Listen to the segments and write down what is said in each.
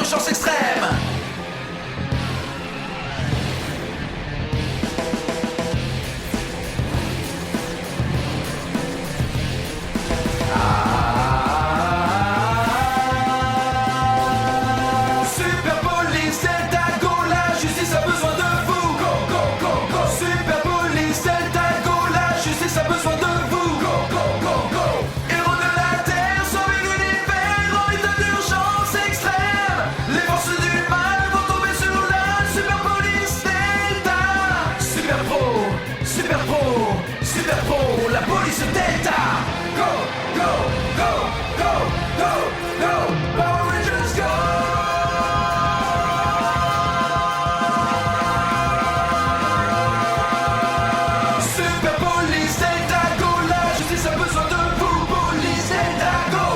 d'urgence extrême. Super Police Delta Go, la justice a besoin de vous. Go, go, go, go. Super Police Delta Go, la justice a besoin de vous. Go, go, go, go. Héros de la Terre, sauvez l'univers en état d'urgence extrême. Les forces du mal vont tomber sur la Super Police Delta. Super Pro, Super Pro, Super Pro, la police Delta. Go, go, go, go, go, go. Power Rangers go. Super Police Delta Go, la justice a besoin de vous. Police Delta Go.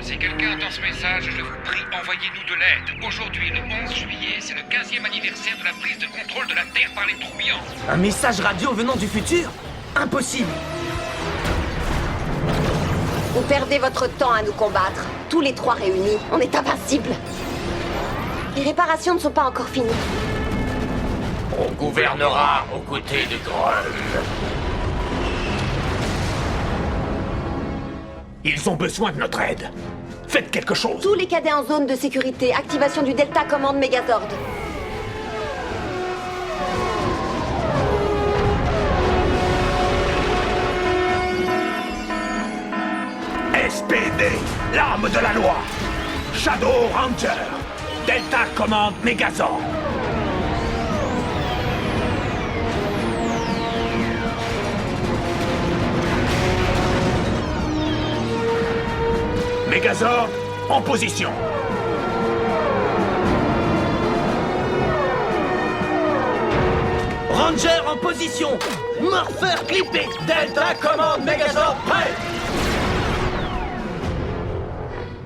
Si quelqu'un entend ce message, je vous prie, envoyez-nous de l'aide. Aujourd'hui, le 11 juillet, c'est le 15e anniversaire de la prise de contrôle de la Terre par les Trouillants. Un message radio venant du futur? Impossible! Vous perdez votre temps à nous combattre. Tous les trois réunis, on est invincibles. Les réparations ne sont pas encore finies. On gouvernera aux côtés de Grull. Ils ont besoin de notre aide. Faites quelque chose. Tous les cadets en zone de sécurité, activation du Delta Command Megazord. SPD, l'arme de la loi. Shadow Ranger, Delta Command Megazord. Megazord, en position. Ranger en position! Morpheur clippé! Delta commande Megazord prêt!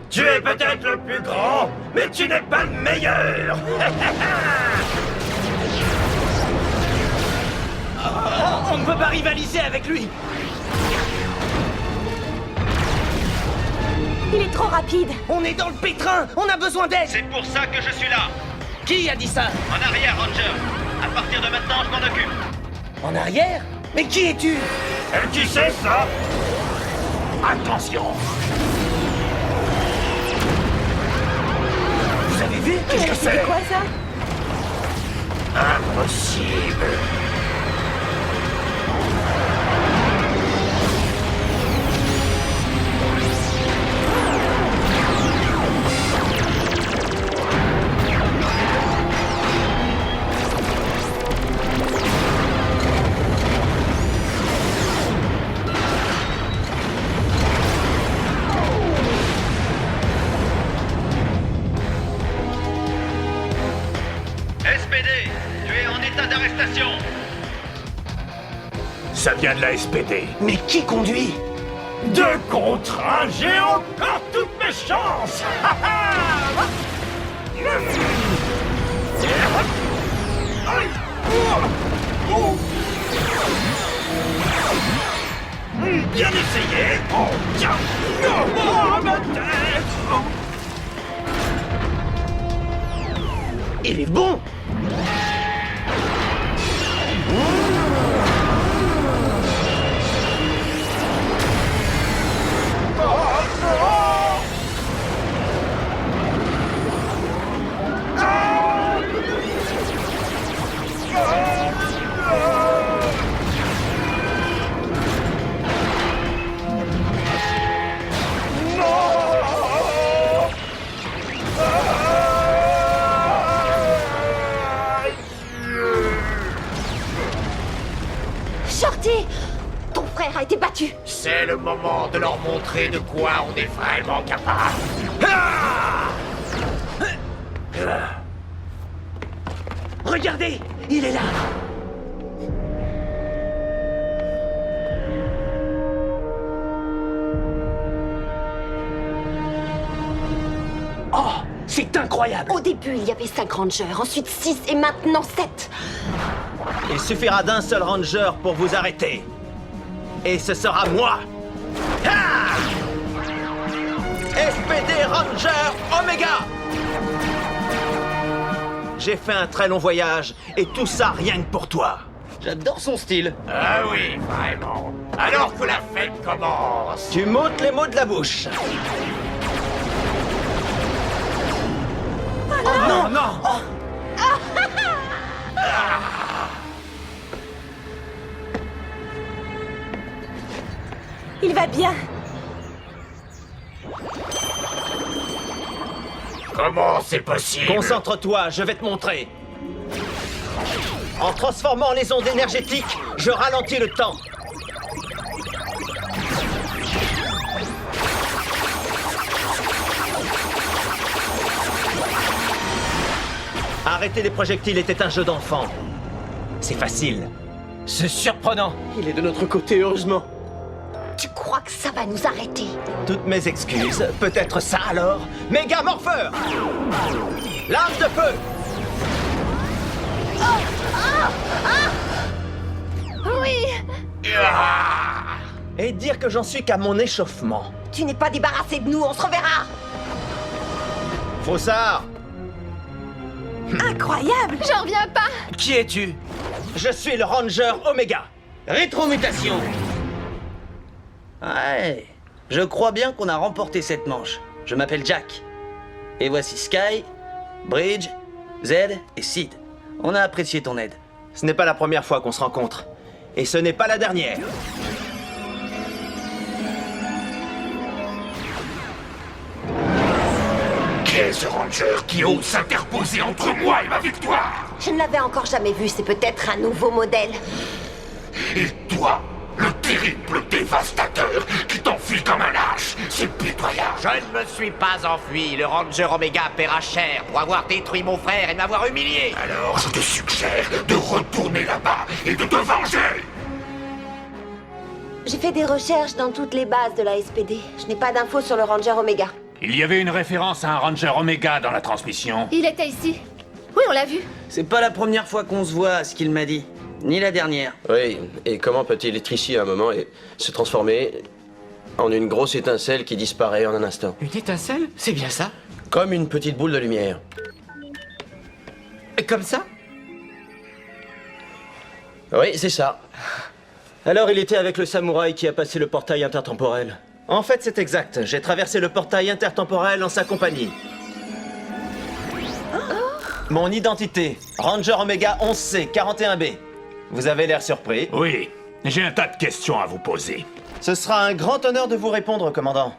Tu es peut-être le plus grand, mais tu n'es pas le meilleur. On ne peut pas rivaliser avec lui! Il est trop rapide. On est dans le pétrin! On a besoin d'aide! C'est pour ça que je suis là. Qui a dit ça? En arrière, Ranger. À partir de maintenant, je m'en occupe. En arrière? Mais qui es-tu? Et tu sais ça? Attention. Vous avez vu? Qu'est-ce que C'est c'est? quoi ça? Impossible. SPD, tu es en état d'arrestation. Ça vient de la SPD. Mais qui conduit? 2 contre 1, j'ai encore toutes mes chances. Bien essayé. Oh, tiens. Oh, ma tête. Il est bon! Shorty! Ton frère a été battu. C'est le moment de leur montrer de quoi on est vraiment capable. Regardez! Il est là! Oh! C'est incroyable! Au début, il y avait 5 rangers, ensuite 6 et maintenant 7. Il suffira d'un seul ranger pour vous arrêter. Et ce sera moi! Ah! SPD Ranger Omega! J'ai fait un très long voyage, et tout ça rien que pour toi. J'adore son style. Ah oui, vraiment. Alors que la fête commence. Tu m'ôtes les mots de la bouche. Oh non, non! Il va bien. Comment c'est possible? Concentre-toi, je vais te montrer. En transformant les ondes énergétiques, je ralentis le temps. Arrêter les projectiles était un jeu d'enfant. C'est facile. C'est surprenant. Il est de notre côté, heureusement. Tu crois que ça va nous arrêter? Toutes mes excuses. Peut-être ça alors? Méga Morpheur! Lame de feu! Oui. Et dire que j'en suis qu'à mon échauffement. Tu n'es pas débarrassé de nous, on se reverra. Faussard! Incroyable. J'en reviens pas. Qui es-tu? Je suis le Ranger Omega. Rétromutation. Ouais. Je crois bien qu'on a remporté cette manche. Je m'appelle Jack. Et voici Sky, Bridge, Z et Sid. On a apprécié ton aide. Ce n'est pas la première fois qu'on se rencontre. Et ce n'est pas la dernière. Qui est ce ranger qui ose s'interposer entre moi et ma victoire? Je ne l'avais encore jamais vu, c'est peut-être un nouveau modèle. Et toi, le terrible dévastateur qui t'enfuit comme un lâche, c'est pitoyable. Je ne me suis pas enfui. Le Ranger Omega paiera cher pour avoir détruit mon frère et m'avoir humilié. Alors je te suggère de retourner là-bas et de te venger. J'ai fait des recherches dans toutes les bases de la SPD. Je n'ai pas d'infos sur le Ranger Omega. Il y avait une référence à un Ranger Omega dans la transmission. Il était ici. Oui, on l'a vu. C'est pas la première fois qu'on se voit, à ce qu'il m'a dit. Ni la dernière. Oui, et comment peut-il être ici à un moment et se transformer en une grosse étincelle qui disparaît en un instant? Une étincelle? C'est bien ça? Comme une petite boule de lumière. Comme ça? Oui, c'est ça. Alors il était avec le samouraï qui a passé le portail intertemporel. En fait, c'est exact. J'ai traversé le portail intertemporel en sa compagnie. Mon identité, Ranger Omega 11C 41B. Vous avez l'air surpris. Oui, j'ai un tas de questions à vous poser. Ce sera un grand honneur de vous répondre, commandant.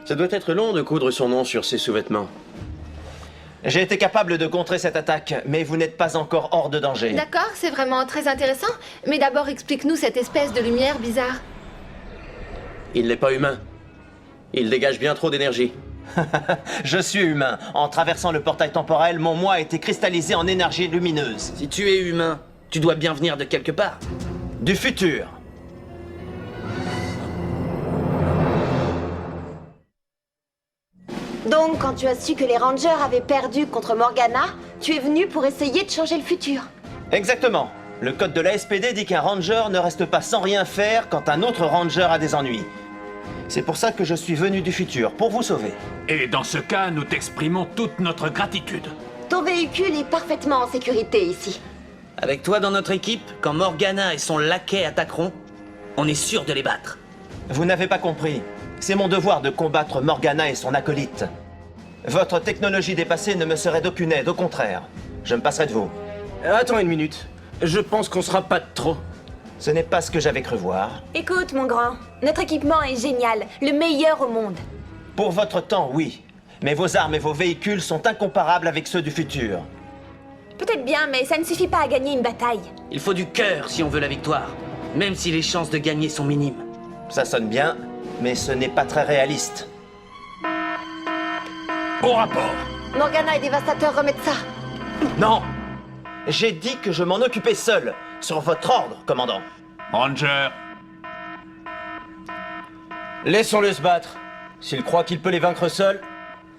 Ça doit être long de coudre son nom sur ses sous-vêtements. J'ai été capable de contrer cette attaque, mais vous n'êtes pas encore hors de danger. D'accord, c'est vraiment très intéressant. Mais d'abord, explique-nous cette espèce de lumière bizarre. Il n'est pas humain. Il dégage bien trop d'énergie. Je suis humain. En traversant le portail temporel, mon moi a été cristallisé en énergie lumineuse. Si tu es humain, tu dois bien venir de quelque part. Du futur. Donc, quand tu as su que les Rangers avaient perdu contre Morgana, tu es venu pour essayer de changer le futur. Exactement. Le code de la SPD dit qu'un Ranger ne reste pas sans rien faire quand un autre Ranger a des ennuis. C'est pour ça que je suis venu du futur, pour vous sauver. Et dans ce cas, nous t'exprimons toute notre gratitude. Ton véhicule est parfaitement en sécurité ici. Avec toi dans notre équipe, quand Morgana et son laquais attaqueront, on est sûr de les battre. Vous n'avez pas compris. C'est mon devoir de combattre Morgana et son acolyte. Votre technologie dépassée ne me serait d'aucune aide, au contraire. Je me passerai de vous. Attends une minute. Je pense qu'on sera pas de trop. Ce n'est pas ce que j'avais cru voir. Écoute, mon grand, notre équipement est génial, le meilleur au monde. Pour votre temps, oui. Mais vos armes et vos véhicules sont incomparables avec ceux du futur. Peut-être bien, mais ça ne suffit pas à gagner une bataille. Il faut du cœur si on veut la victoire, même si les chances de gagner sont minimes. Ça sonne bien, mais ce n'est pas très réaliste. Au rapport. Morgana et Dévastateur remettent ça. Non! J'ai dit que je m'en occupais seul, sur votre ordre, commandant. Ranger, Laissons-le se battre. S'il croit qu'il peut les vaincre seul,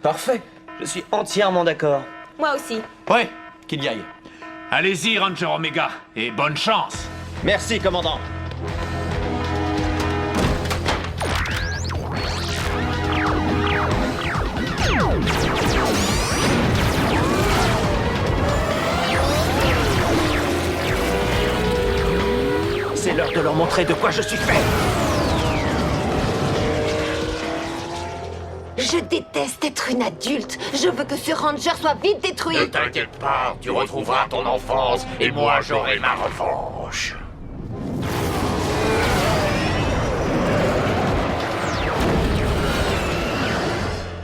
parfait. Je suis entièrement d'accord. Moi aussi. Ouais, qu'il y aille. allez-y, Ranger Omega, et bonne chance. Merci, commandant. montrer de quoi je suis fait. Je déteste être une adulte. Je veux que ce ranger soit vite détruit. Ne t'inquiète pas, tu retrouveras ton enfance et moi j'aurai ma revanche.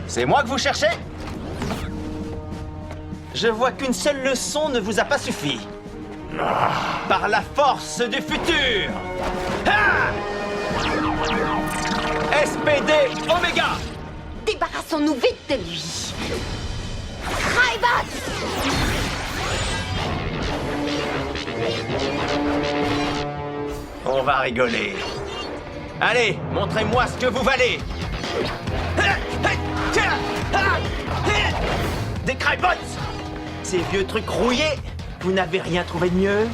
C'est moi que vous cherchez? Je vois qu'une seule leçon ne vous a pas suffi. Par la force du futur! Ha! SPD Oméga! Débarrassons-nous vite de lui. Crybot! On va rigoler. Allez, montrez-moi ce que vous valez! Des Crybots! Ces vieux trucs rouillés, vous n'avez rien trouvé de mieux?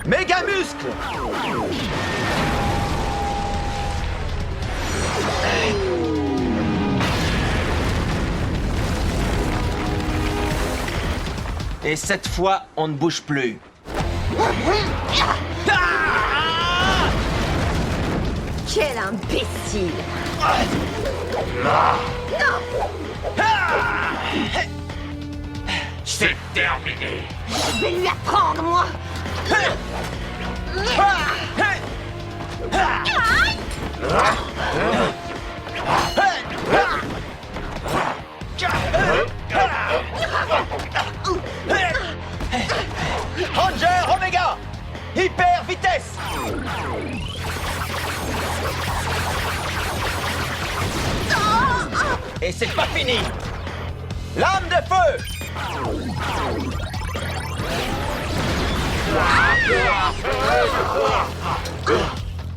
Méga muscle! Et cette fois, on ne bouge plus. Quel imbécile! C'est terminé. Je vais lui apprendre, moi! Ranger Oméga! Hyper vitesse! Et c'est pas fini! Lame de feu!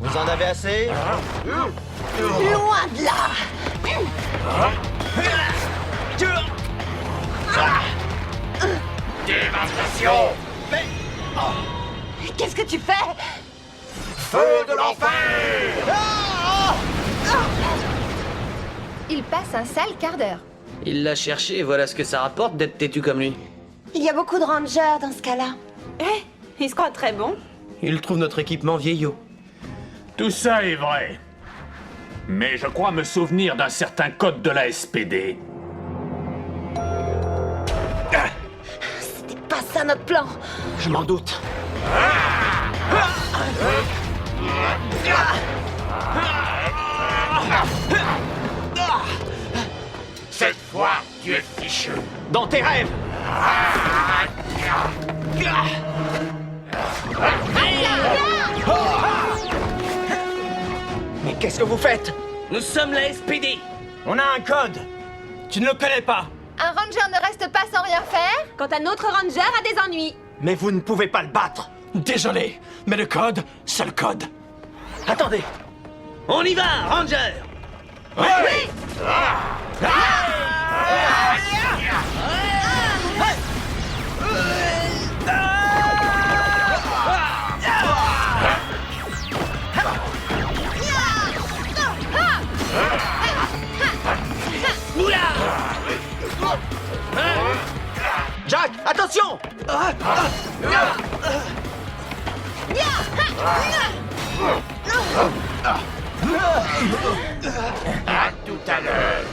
Vous en avez assez? Loin de là! Dévastation. Qu'est-ce que tu fais? Feu de l'enfer. Il passe un sale quart d'heure. Il l'a cherché et voilà ce que ça rapporte d'être têtu comme lui. Il y a beaucoup de rangers dans ce cas-là. Il se croit très bon. Il trouve notre équipement vieillot. Tout ça est vrai. Mais je crois me souvenir d'un certain code de la SPD. C'était pas ça notre plan. Je m'en doute. Cette fois, tu es fichu. Dans tes rêves! Mais qu'est-ce que vous faites? Nous sommes la SPD. On a un code. Tu ne le connais pas. Un ranger ne reste pas sans rien faire? Quand un autre ranger a des ennuis. Mais vous ne pouvez pas le battre. Désolé, mais le code, c'est le code. Attendez. On y va, Ranger. Jack, attention! À tout à l'heure.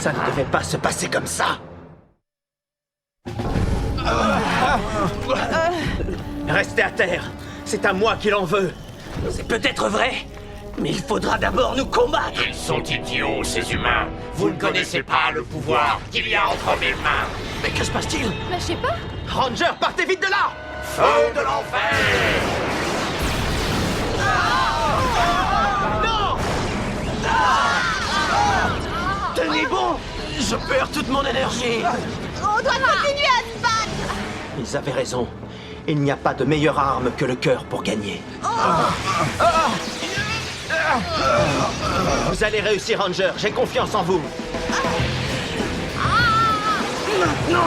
Ça ne devait pas se passer comme ça. Restez à terre. C'est à moi qu'il en veut. C'est peut-être vrai, mais il faudra d'abord nous combattre. Ils sont idiots, ces humains. Vous ne connaissez pas le pouvoir qu'il y a entre mes mains. Mais que se passe-t-il? Mais je sais pas. Ranger, partez vite de là! Feu de l'enfer. Non! Tenez bon! Je perds toute mon énergie. On doit continuer à se battre! Ils avaient raison. Il n'y a pas de meilleure arme que le cœur pour gagner. Vous allez réussir, Ranger. J'ai confiance en vous. Non!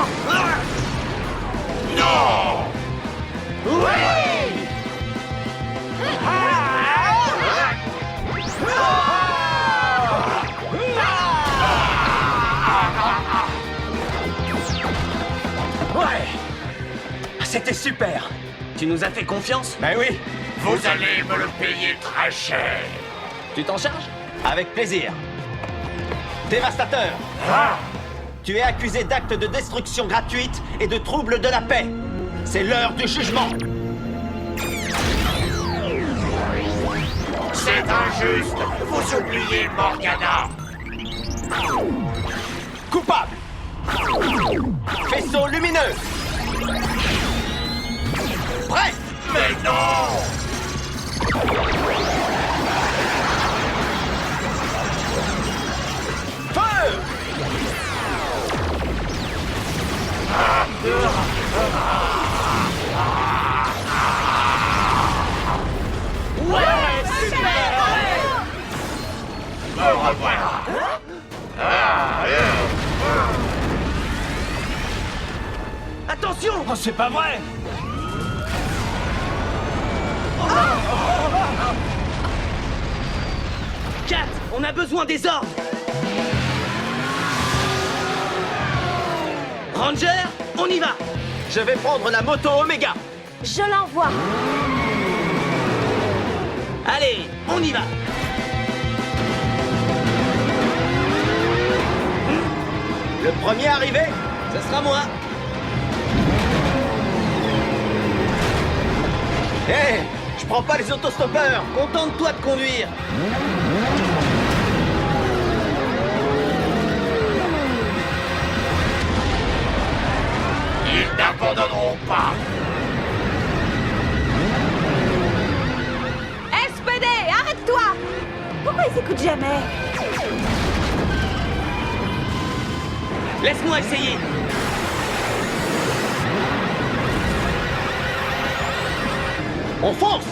Ouais! C'était super. Tu nous as fait confiance? Ben oui. Vous allez me le payer très cher. Tu t'en charges? Avec plaisir. Dévastateur. Tu es accusé d'actes de destruction gratuite et de trouble de la paix. C'est l'heure du jugement. C'est injuste. Vous oubliez Morgana. Coupable. Faisceau lumineux. Prêt. Mais non! Feu. Me revoilà. Attention! Oh, c'est pas vrai. Kat, on a besoin des ordres! Ranger, on y va! Je vais prendre la moto Omega. Je l'envoie. Allez, on y va! Le premier arrivé. Ce sera moi! Hé, je prends pas les autostoppeurs. Contente-toi de conduire! Ils n'abandonneront pas. SPD, arrête-toi! Pourquoi ils s'écoutent jamais? Laisse-moi essayer! On fonce.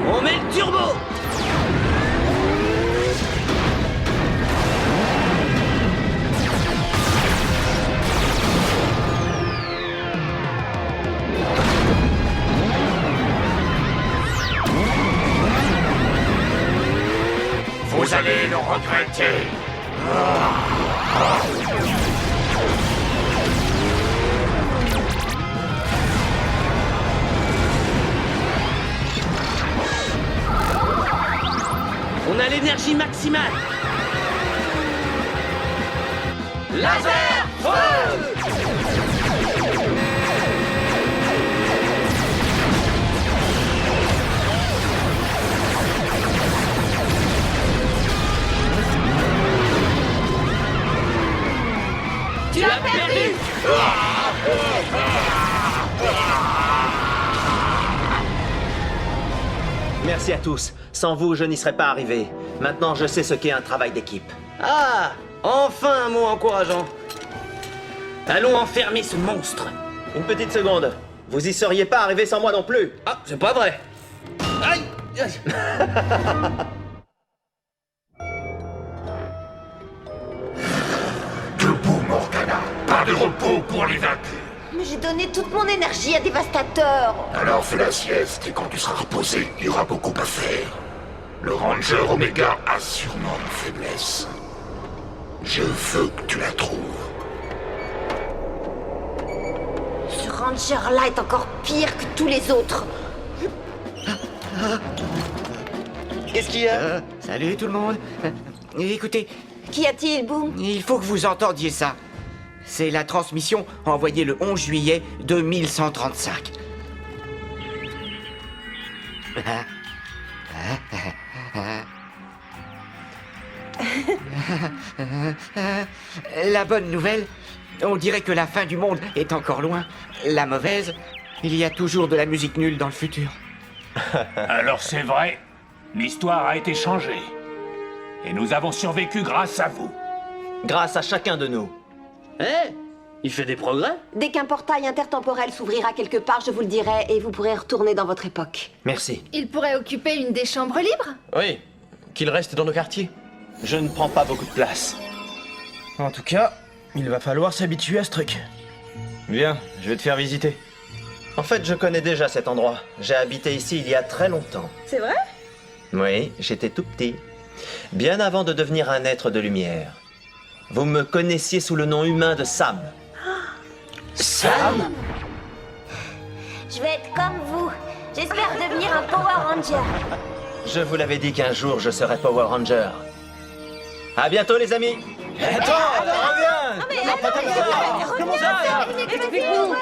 On met le turbo! Vous allez le regretter. On a l'énergie maximale! Laser! Feu! Tu l'as perdu! Merci à tous. Sans vous, je n'y serais pas arrivé. Maintenant, je sais ce qu'est un travail d'équipe. Ah! Enfin un mot encourageant! Allons enfermer ce monstre! Une petite seconde. Vous y seriez pas arrivé sans moi non plus. Ah, c'est pas vrai! Aïe! Debout, Morgana. Pas de repos pour les vaincus. Mais j'ai donné toute mon énergie à Dévastateur. Alors fais la sieste et quand tu seras reposé, il y aura beaucoup à faire. Le Ranger Omega a sûrement une faiblesse. Je veux que tu la trouves. Ce Ranger-là est encore pire que tous les autres. Qu'est-ce qu'il y a? Salut tout le monde. Écoutez, Qu'y a-t-il, Boom? il faut que vous entendiez ça. C'est la transmission envoyée le 11 juillet 2135. La bonne nouvelle, on dirait que la fin du monde est encore loin. La mauvaise, Il y a toujours de la musique nulle dans le futur. Alors c'est vrai, l'histoire a été changée. Et nous avons survécu grâce à vous. Grâce à chacun de nous. Eh, il fait des progrès. Dès qu'un portail intertemporel s'ouvrira quelque part, je vous le dirai, et vous pourrez retourner dans votre époque. Merci. Il pourrait occuper une des chambres libres? Oui, qu'il reste dans nos quartiers. Je ne prends pas beaucoup de place. En tout cas, il va falloir s'habituer à ce truc. Viens, je vais te faire visiter. En fait, je connais déjà cet endroit. J'ai habité ici il y a très longtemps. C'est vrai? Oui, j'étais tout petit. Bien avant de devenir un être de lumière. Vous me connaissiez sous le nom humain de Sam. Sam? Je vais être comme vous. J'espère devenir un Power Ranger. Je vous l'avais dit qu'un jour je serais Power Ranger. À bientôt les amis. Attends, reviens. Non, pas comme ça. Comment ça? Explique-nous.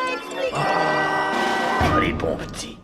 Allez, bon petit.